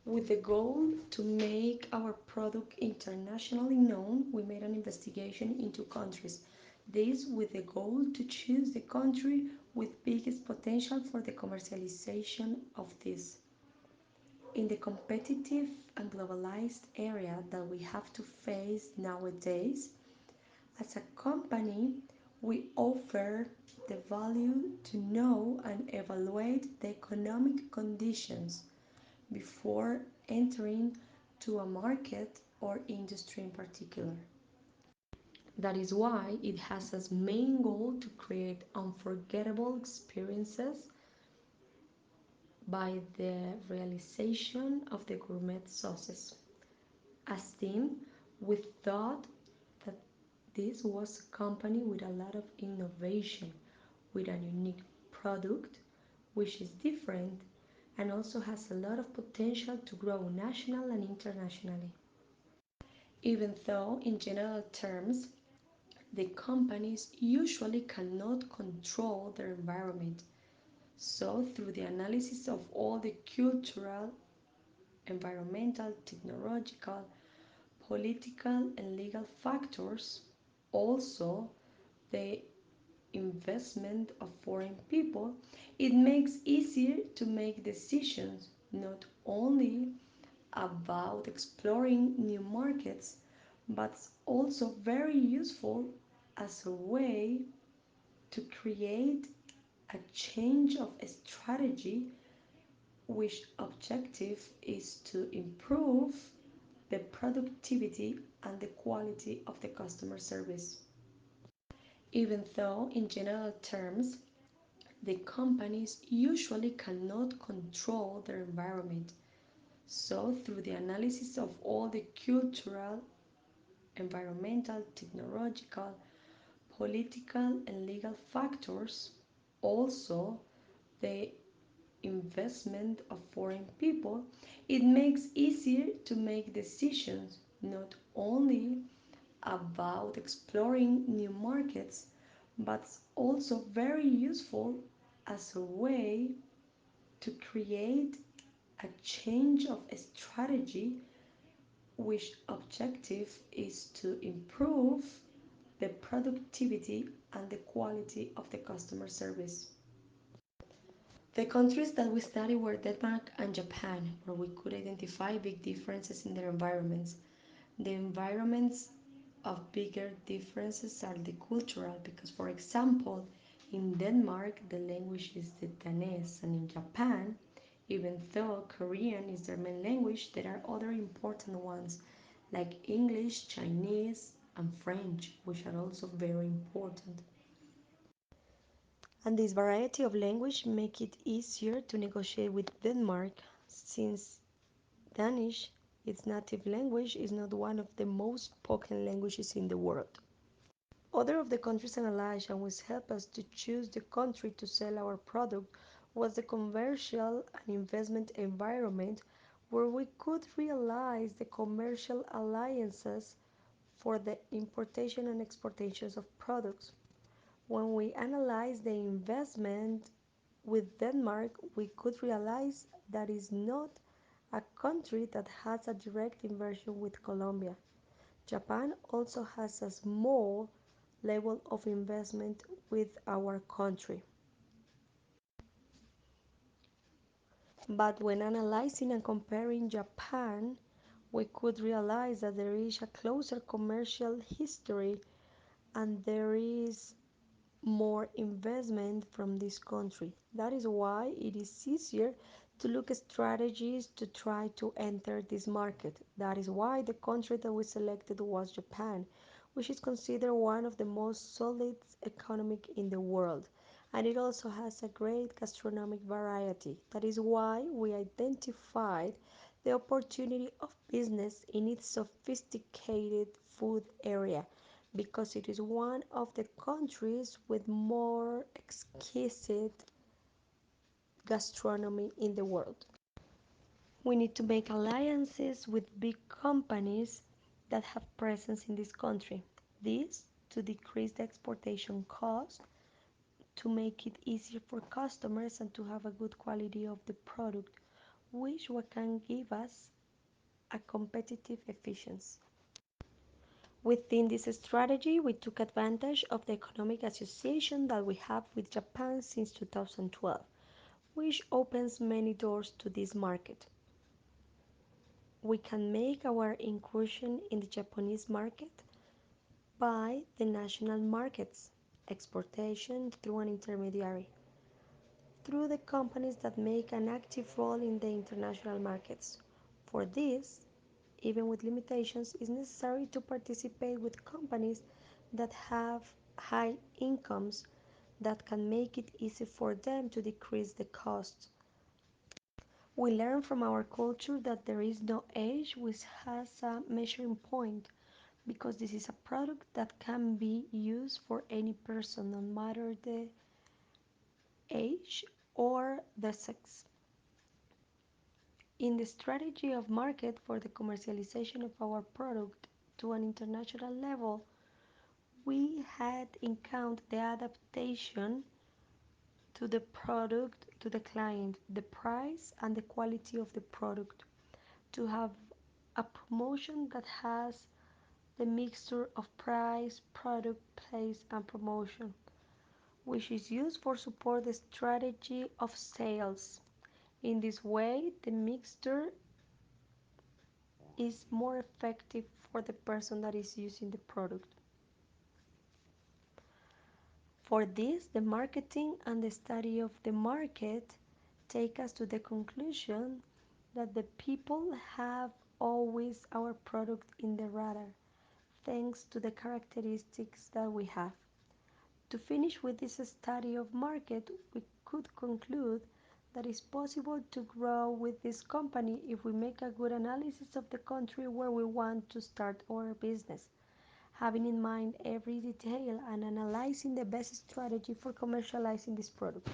With the goal to make our product internationally known, we made an investigation into countries. This with the goal to choose the country with biggest potential for the commercialization of this. In the competitive and globalized area that we have to face nowadays, as a company, we offer the value to know and evaluate the economic conditions before entering to a market or industry in particular. That is why it has as main goal to create unforgettable experiences by the realization of the gourmet sauces. As team, we thought that this was a company with a lot of innovation, with a unique product which is different and also has a lot of potential to grow national and internationally. Even though, in general terms, the companies usually cannot control their environment, so through the analysis of all the cultural, environmental, technological, political, and legal factors, also the investment of foreign people, it makes easier to make decisions not only about exploring new markets, but also very useful as a way to create a change of a strategy which objective is to improve the productivity and the quality of the customer service. Even though, in general terms, the companies usually cannot control their environment, so through the analysis of all the cultural, environmental, technological, political, and legal factors, also the investment of foreign people, it makes easier to make decisions not only about exploring new markets, but also very useful as a way to create a change of a strategy which objective is to improve the productivity and the quality of the customer service. The countries that we studied were Denmark and Japan, where we could identify big differences in their environments. The environments of bigger differences are the cultural, because, for example, in Denmark the language is the Danes, and in Japan, even though Korean is their main language, there are other important ones like English, Chinese, and French, which are also very important. And this variety of language make it easier to negotiate with Denmark, since Danish, its native language, is not one of the most spoken languages in the world. Other of the countries analyzed and which helped us to choose the country to sell our product was the commercial and investment environment, where we could realize the commercial alliances for the importation and exportations of products. When we analyzed the investment with Denmark, we could realize that is not a country that has a direct inversion with Colombia. Japan also has a small level of investment with our country. But when analyzing and comparing Japan, we could realize that there is a closer commercial history and there is more investment from this country. That is why it is easier to look at strategies to try to enter this market. That is why the country that we selected was Japan, which is considered one of the most solid economic in the world. And it also has a great gastronomic variety. That is why we identified the opportunity of business in its sophisticated food area, because it is one of the countries with more exquisite gastronomy in the world. We need to make alliances with big companies that have presence in this country. This to decrease the exportation cost, to make it easier for customers and to have a good quality of the product. which what can give us a competitive efficiency. Within this strategy, we took advantage of the economic association that we have with Japan since 2012, which opens many doors to this market. We can make our incursion in the Japanese market by the national markets, exportation through an intermediary, through the companies that make an active role in the international markets. For this, even with limitations, it's necessary to participate with companies that have high incomes that can make it easy for them to decrease the costs. We learn from our culture that there is no age which has a measuring point because this is a product that can be used for any person, no matter the age or the sex. In the strategy of market for the commercialization of our product to an international level, we had in count the adaptation to the product, to the client, the price and the quality of the product, to have a promotion that has the mixture of price, product, place and promotion, which is used for support the strategy of sales. In this way, the mixture is more effective for the person that is using the product. For this, the marketing and the study of the market take us to the conclusion that the people have always our product in the radar, thanks to the characteristics that we have. To finish with this study of market, we could conclude that it's possible to grow with this company if we make a good analysis of the country where we want to start our business, having in mind every detail and analyzing the best strategy for commercializing this product.